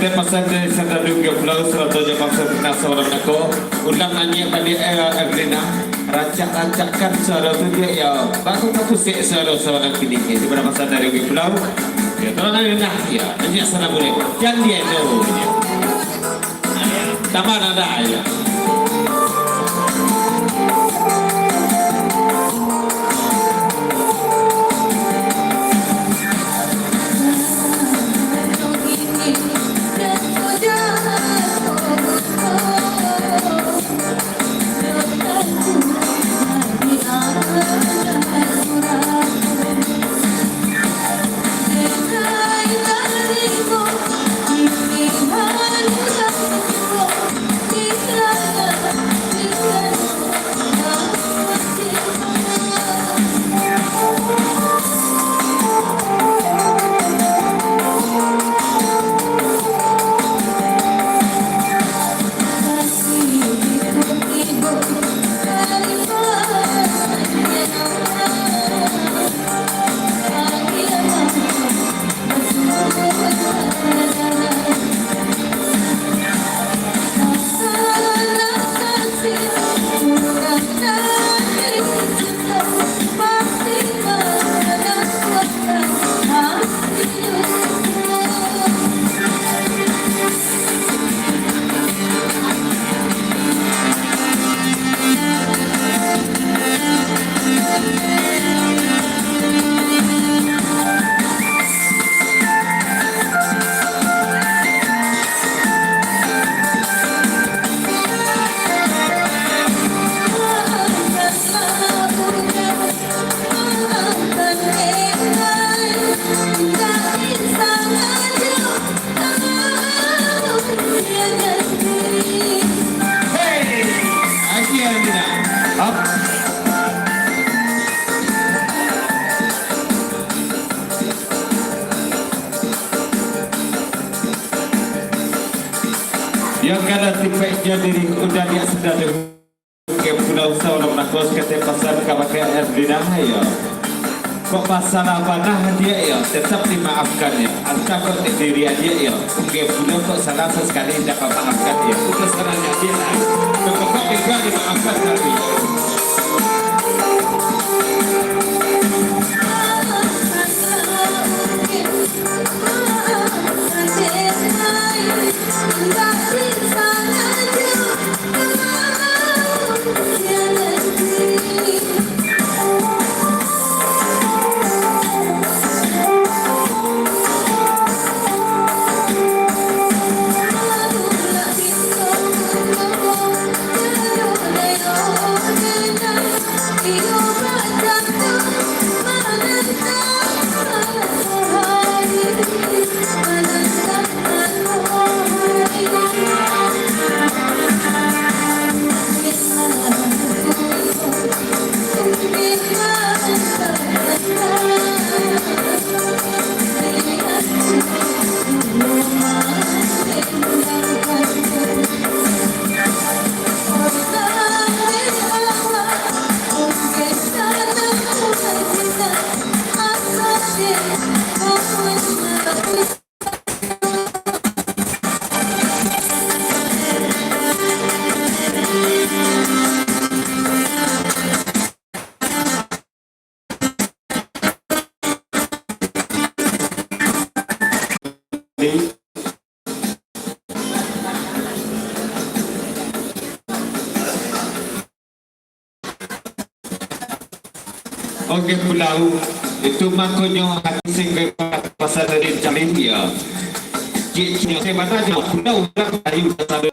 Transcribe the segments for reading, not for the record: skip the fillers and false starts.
kata pasal dari sana juga pulau serata Jepang sebenar seorang aku ulang nanya tadi Evelina rancak-rancakkan suara tu dia ya bagus-bagus sih suara seorang kini itu pada pasal dari pulau ya kalau nanya ya nanti sana boleh jangan dia tu taman ada ya. Yang kada tipe jadi udah dia sudah ke pulau seorang nakos kata pasal kawakai Evelina ya. Kok pasal apa nah dia ya tetap dimaafkan ya. Antara kok diri dia ya. Ke pulau kok salah sekali tidak maafkan ya. Itu salahnya dia lah. Kok juga dimaafkan tadi. Oke pulau itu makanya hati sehingga pasal dari jalan dia. Jadi saya baca pulau dah kayu pasal.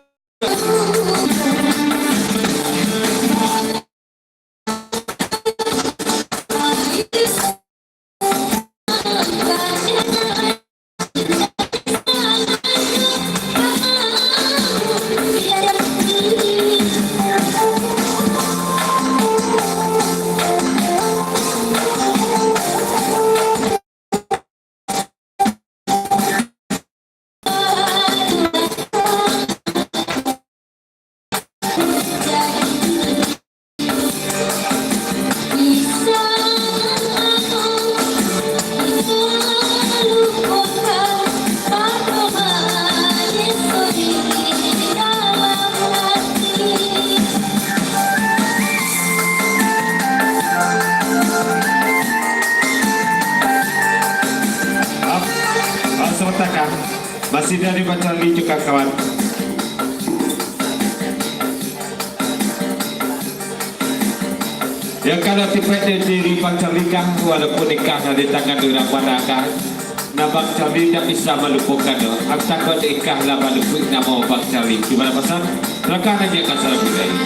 Masih dari Pak Charlie juga kawan. Ya kalau tipe diri Pak Charlie kah, walaupun nikah di tangan orang pandangan, Bang Charlie tidak bisa melupakan doa. Aku takut nikah lah melupakan nama Bang Charlie. Gimana pesan? Silakan aja kan salah budaya.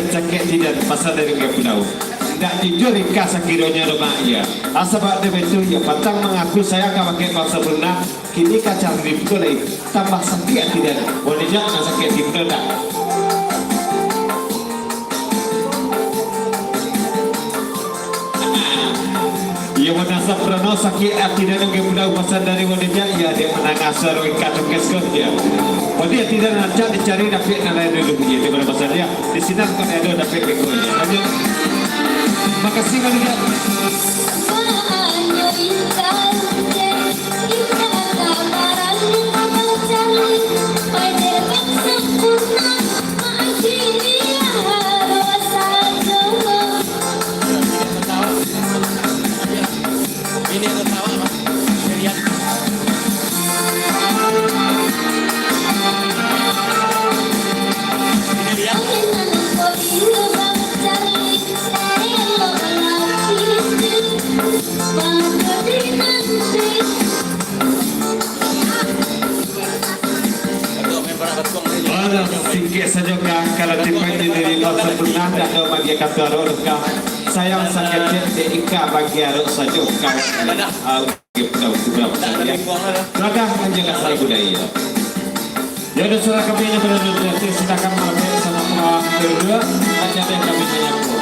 Sakit tidak pasal dari Pulau. Tidak jujur ika sakironya rumahnya. Sebab dia itu ya patang mengaku saya akan pakai bahasa benar. Kini kacang di lagi tambah sakit tidak. Boleh jangan sakit di tak. Ya menasa prano sakit tidak dengan Pulau pasal dari wanita ya dia menangis seru ika tukes kerja. Dia tidak nak dicari dapat nilai dulu dia di mana pasal dia di sini kan ada dapat rekodnya. Lanjut. Makasih banyak. Sikit saja kalau tipe dari pasal pernah ada bagi kata roda sayang sangat jadi ika bagi arok saja kawan kita sudah saja maka menjaga salah budaya ya dan surah kami yang berada di silakan malam sama pengawal kedua hanya yang kami menyampaikan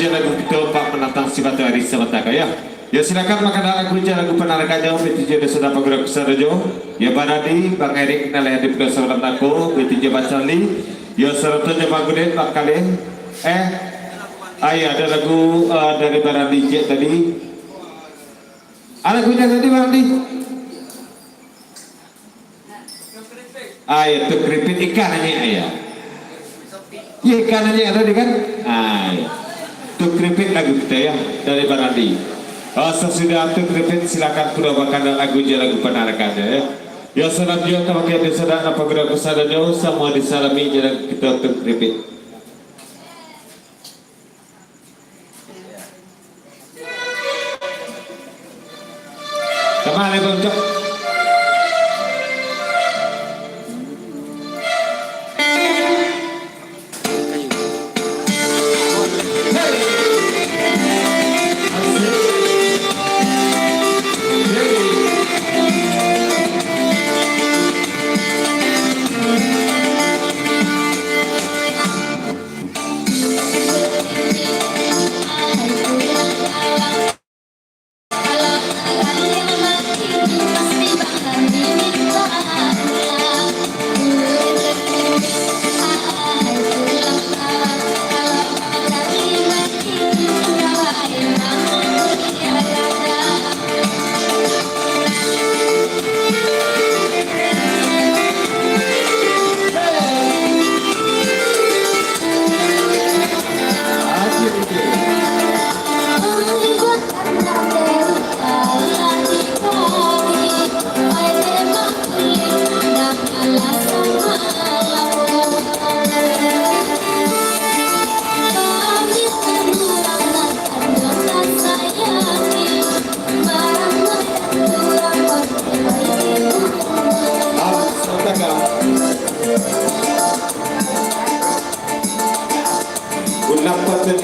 lagu kita Pak menantang sifat hari sementara ya. Ya silakan makan lagu lagu penarakannya BTJ sudah penggerak besar jo. Ya Banadi Bang Erik nalih di Pulau Salam Nako BTJ Bacali. Ya serta Bang Gudet Bang Kale. Ada lagu dari Banadi J tadi. Ada lagunya tadi Banadi. Itu keripik ikan aja ya. Ya ikan aja ada di kan. Tuk kripit lagu kita ya dari Banadi. Sesudah tuk kripit silakan purwakan lagu penarakannya ya. Ya selanjutnya pakai disadar apa gerak kesadanya semua disalami jalan kita tuk kripit. Kemana Bang Cok?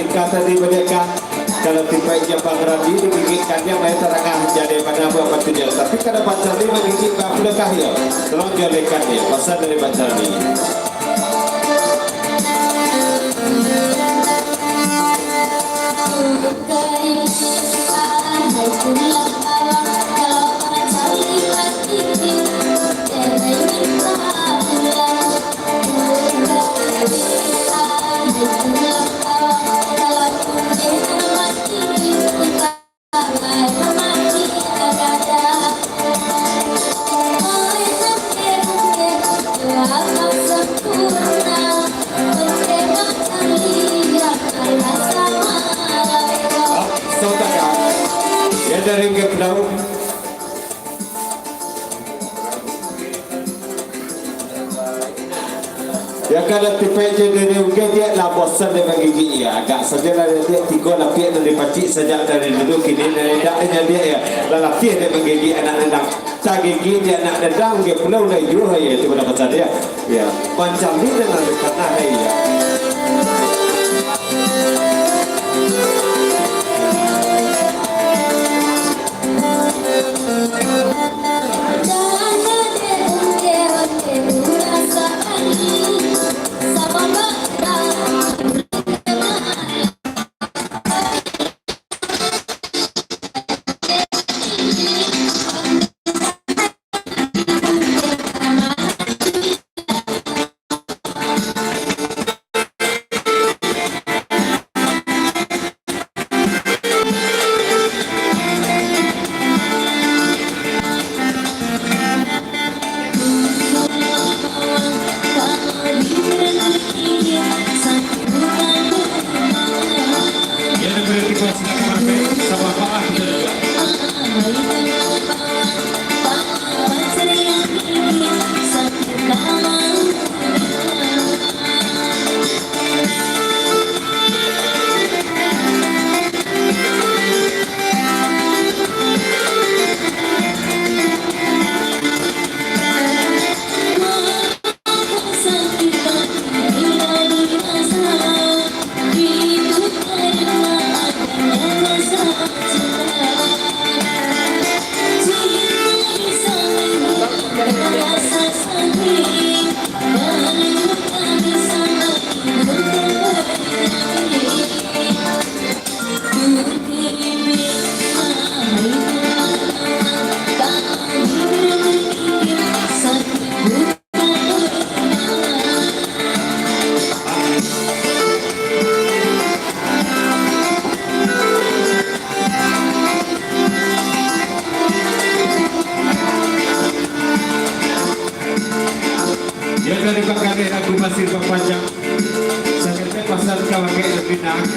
Ika tadi mereka kalau tipenya pangeran ini digigitkannya mereka terangah jadi pada apa tujuan. Tapi kalau baca ini menggigit tak bolehkah ya? Tolong jadikan ya pasal dari baca ini. Dari Geblau ya kalau tipe jadi mungkin dia lah bosan dengan gigi ya agak saja lah dia tiga lapis dari pacik sejak dari dulu kini dari daknya dia ya lah lapis dia menggigi anak-anak tak gigi dia anak dedang dia pulau lah juga ya itu pada pasal dia ya macam ni dengan kata ya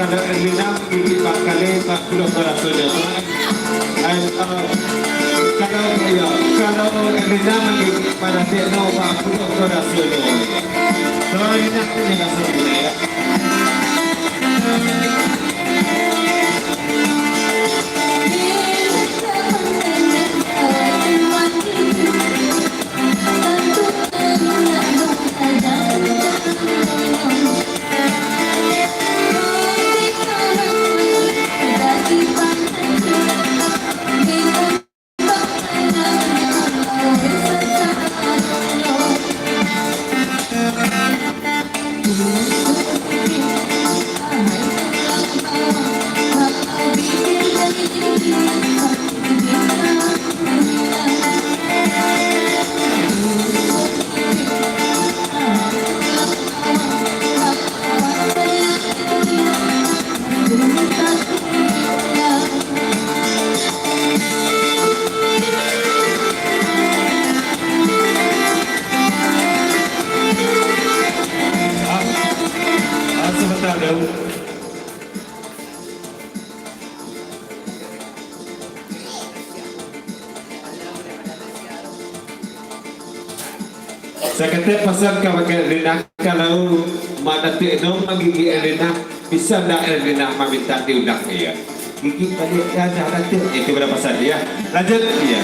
Kalau Erlina gigi 4 kali 40 berasanya. Kalau Erlina menggigit pada tekno 40 berasanya. Soalnya ini nggak sebenarnya ya. Saya kata pasal kepada Erlina kalau mana tekno menggigi Erlina bisa tak Erlina meminta diundang dia gigi balik dah nanti itu berapa pasal dia lanjut ya.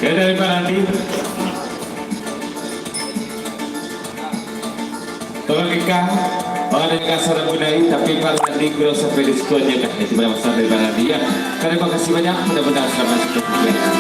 Ya dari Pak Randi, tolong ikan orang yang kasar budaya, tapi Pak Randi kalau sampai di situ aja dah. Itu banyak masalah dari Pak Randi ya. Terima kasih banyak, mudah-mudahan selamat sejahtera.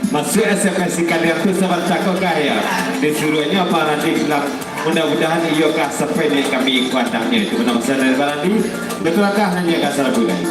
Masuk SMS kalian tu sama cakap kaya disuruhnya Pak Randi bilang mudah-mudahan iyo kah sampai ni kami kuatahnya itu benar masalah dari Pak Randi betulkah hanya kasar budaya.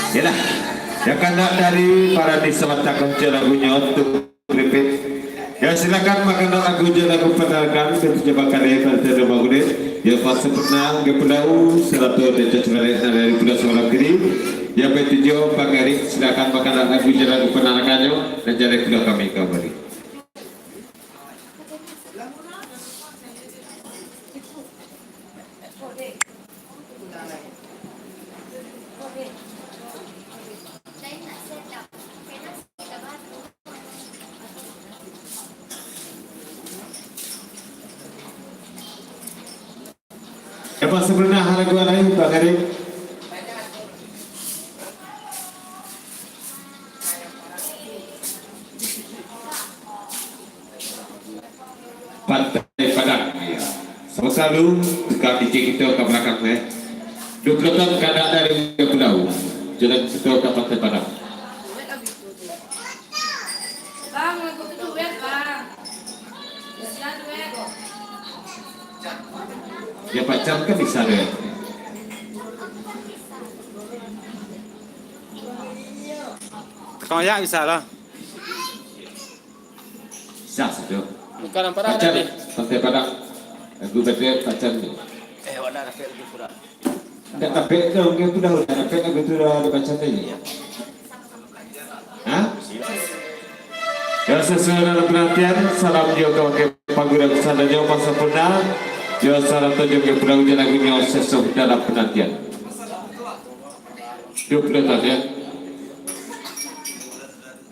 Yalah, ya karena dari para disewatakan lagunya untuk repeat. Ya silakan makan lagu lagu penarikan terjebak karya Fantara Magudet. Ya pas sempurna ke Pulau Seratus dan Cacimeret dari Pulau Semarang Kiri. Ya betujuh Pak Erik silakan makan lagu lagu penarikannya dan jadi Pulau kami kembali. Apa sebenarnya lagu lain Pak Erik? Pantai Padang. Sama selalu dekat DJ kita ke belakang saya. 20 tahun kadang dari Pulau jalan kita ke Pantai Padang. Bang, aku tu duit bang. Siapa duit? Ya pacar kan bisa deh. Kalau ya bisa lah. Bisa saja. Bukan yang pada Pacar ada. Pantai Padang. Aku betul pacar ni. Wadah ada lebih kurang. Tidak tapi dong dia sudah tapi aku sudah ada pacar ni. Hah? Ya sesuai dengan penantian salam juga ke panggilan kesana jauh masa pernah. Ya salam tujuh ke pulau lagunya sesuai dalam penantian. 20 tahun ya.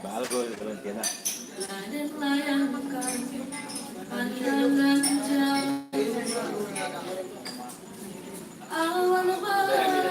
Bagus penantian. I wanna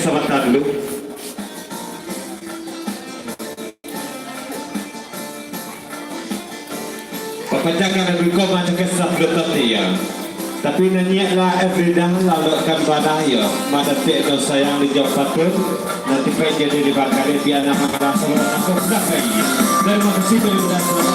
sebentar dulu. Pepanjangan dan berikut macam kisah betul ya. Tapi nanyilah everyday lalu akan badah ya. Mada tak sayang di jawab patut. Nanti pengen jadi dibakar di anak merasa aku sudah lagi. Terima kasih kepada semua.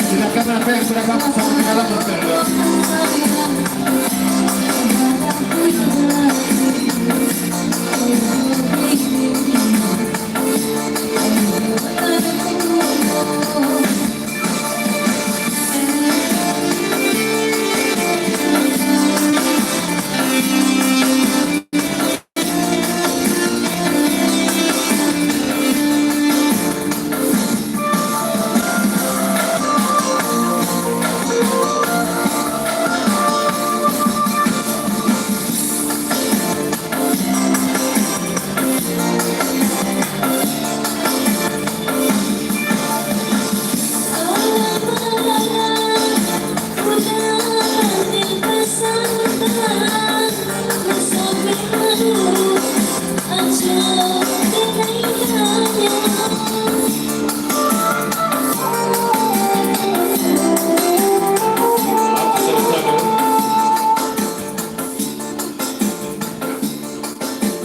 Silakan apa yang sudah kamu sampai ke dalam berdua.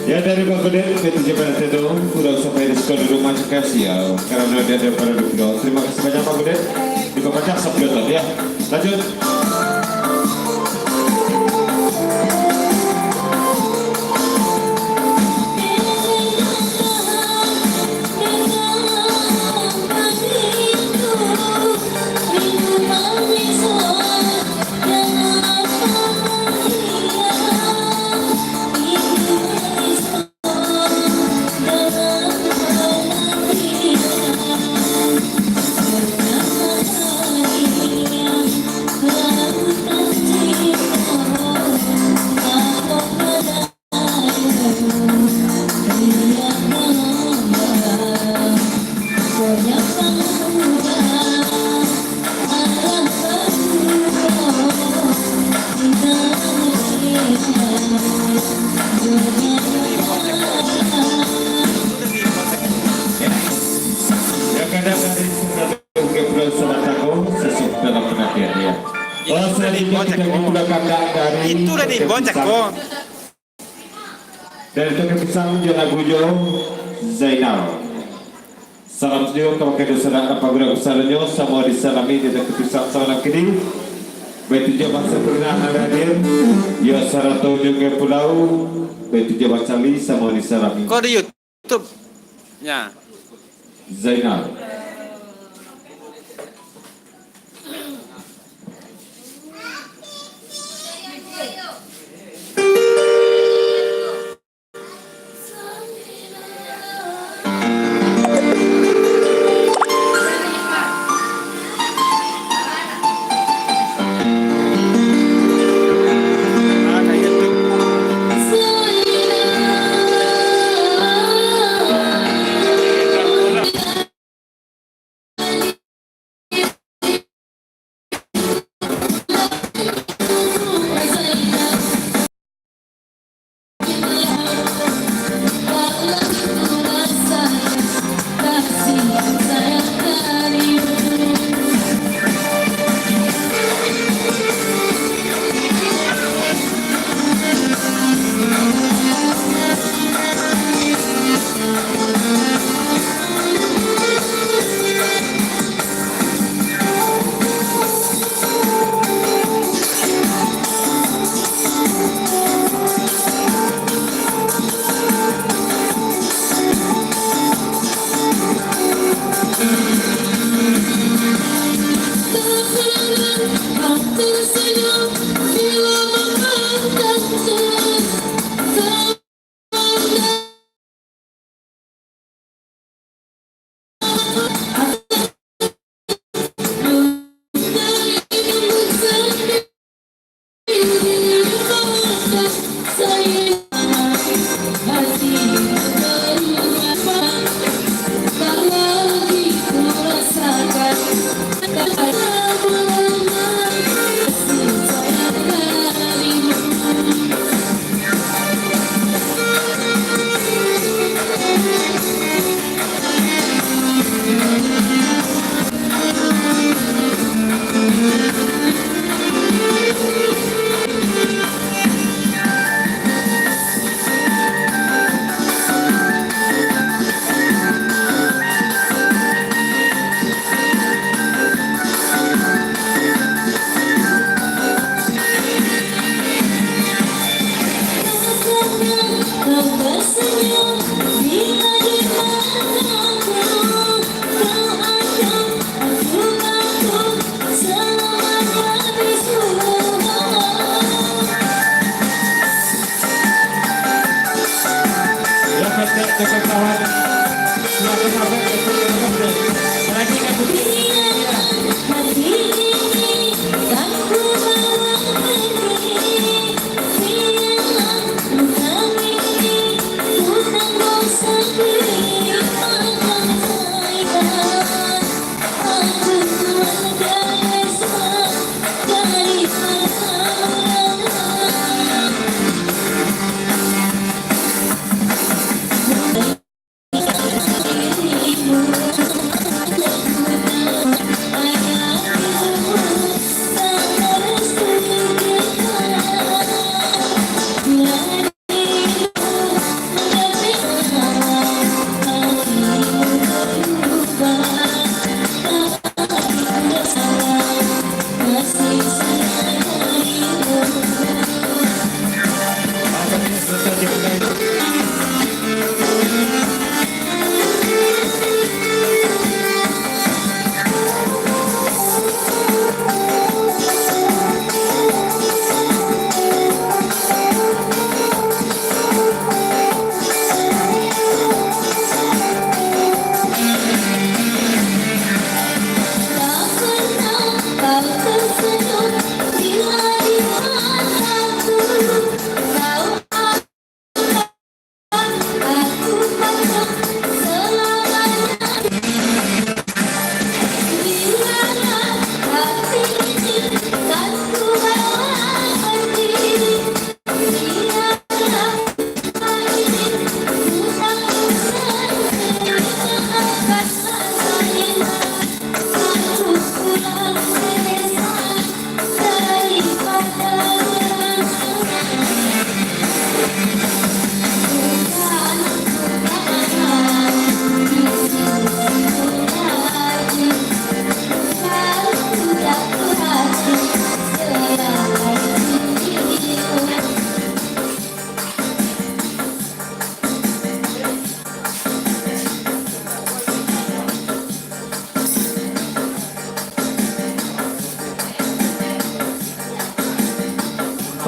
Ya dari Pak Gede, itu jawaban itu udah sampai di sekolah di rumah kasih ya, karena dia ada pada video. Terima kasih banyak Pak Gede, dibaca sebelum ya. Lanjut. Ya kadang dari ke Pulau Selatako sesuai dalam penantian ya. Oh selanjutnya kita memulai kakak dari Itu udah dibocak kok. Dari Tokyo Pisang Jana Gujo Zainal. Salam senyum kepada saudara apabila besarnya sama disalami di Tokyo Pisang salam kini. Betul jawab sempurna hadir. Ya sarato juga pulau. Betul jawab cali sama disalami. Kok di YouTube? Ya. Zainal.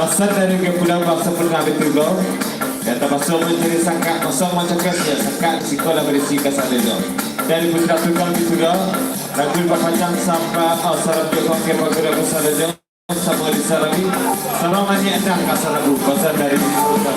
Pasal dari Pulau Bangsa Pernah Betugo kata masuk mencari sangka masuk mencakasnya sangka di sekolah berisi kasar itu dari Putra Tukang Betugo lagu berpacang sampai sarap jokong ke Pagura Kasar itu sama di Sarabi sama banyak dah kasar lagu pasal dari Putra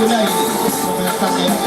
Mulai, pemerintah yang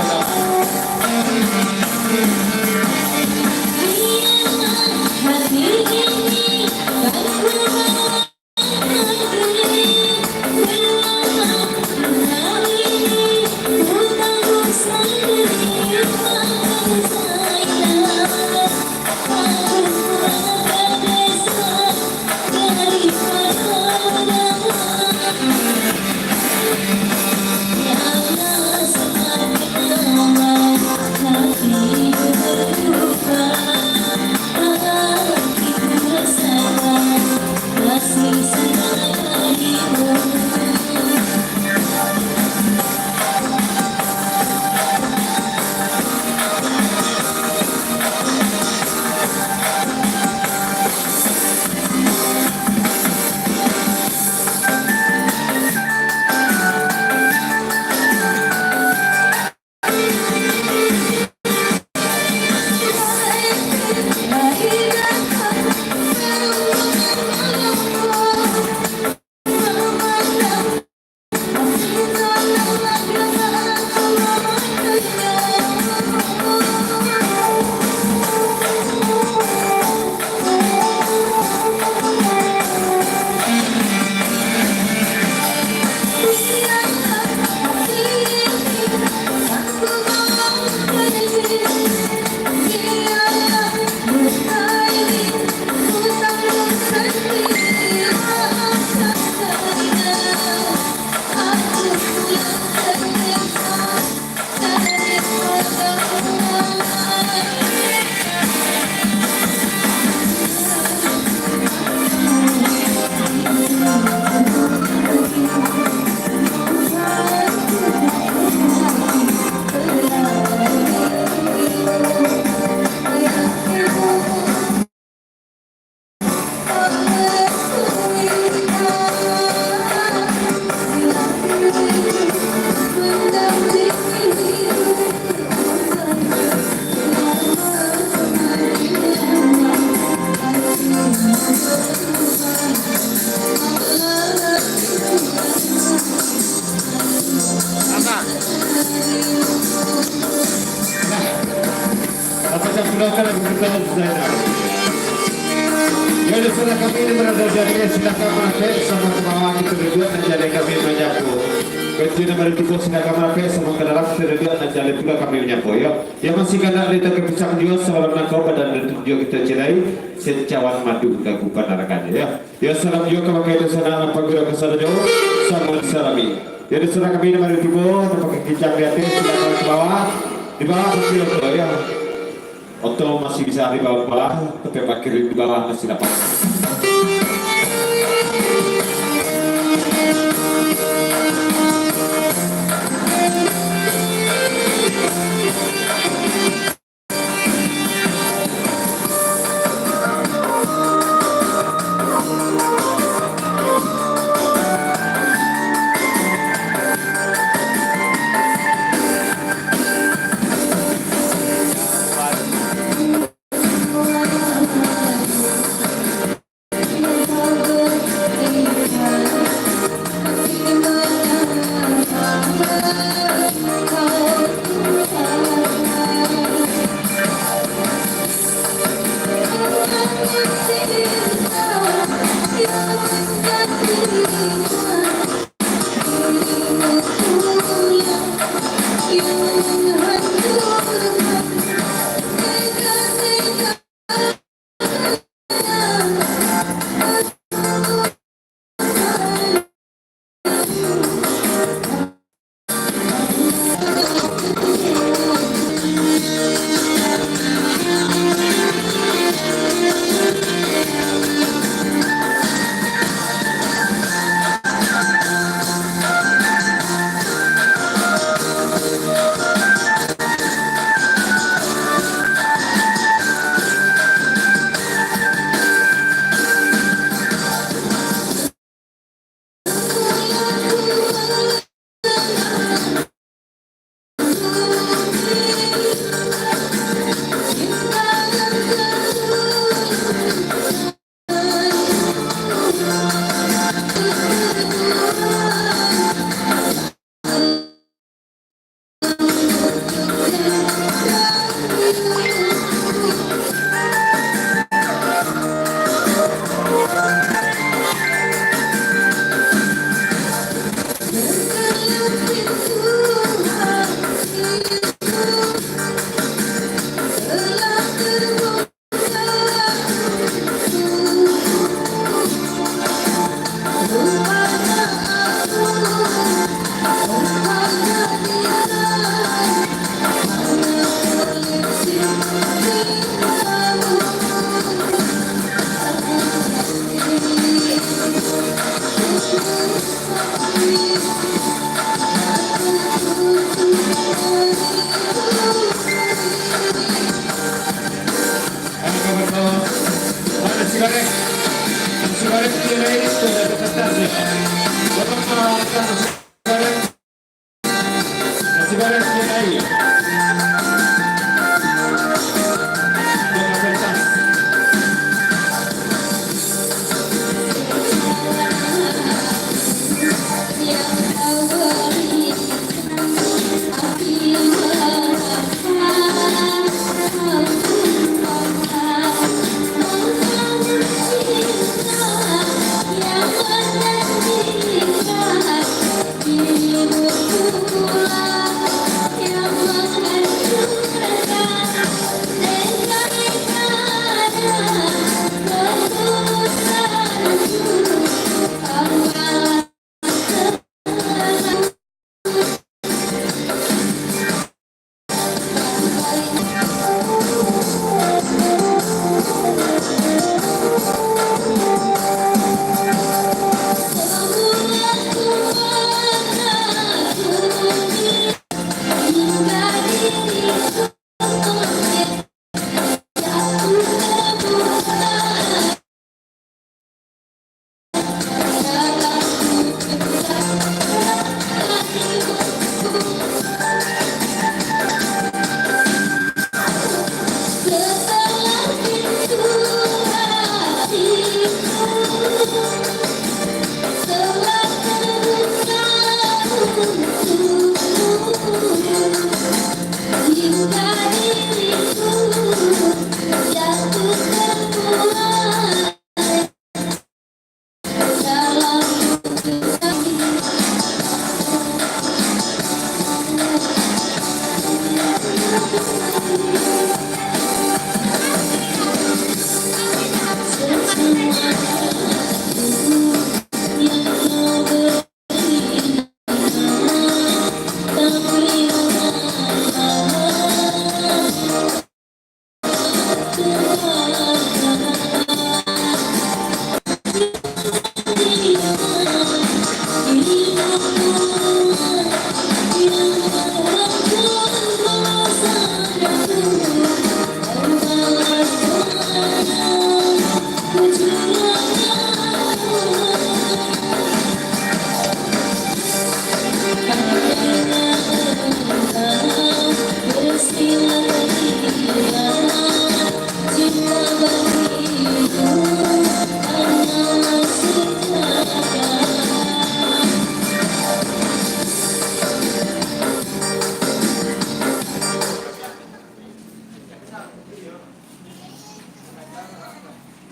Silakan kita Zainal. Jadi sudah kami ini berada dari silakan pakai sama ke bawah kita berdua dan jadi kami menyapu. Kecil nomor 3 silakan pakai sama ke dalam kita berdua dan jadi pula kami menyapu ya. Yang masih kena kita kepisang dia salam nakau dan dia kita cerai secawan madu lagu panarakan ya. Ya salam juga pakai itu sana apa guru kesana jauh sama salami. Jadi sudah kami ini nomor 3 pakai kicang di atas silakan ke bawah. Di bawah betul ya. Otto masih bisa di bawah kepala, tapi Pak Kiri di bawah masih dapat.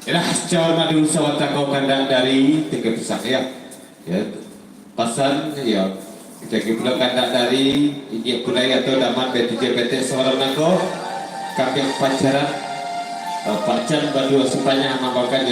Inilah calon madu sawata kau kandang dari tiga pesak ya. Pasan ya. Kita pula kandang dari ini pula atau daman BTJ seorang nako kami pacaran Pak Chan berdua supaya mengamalkan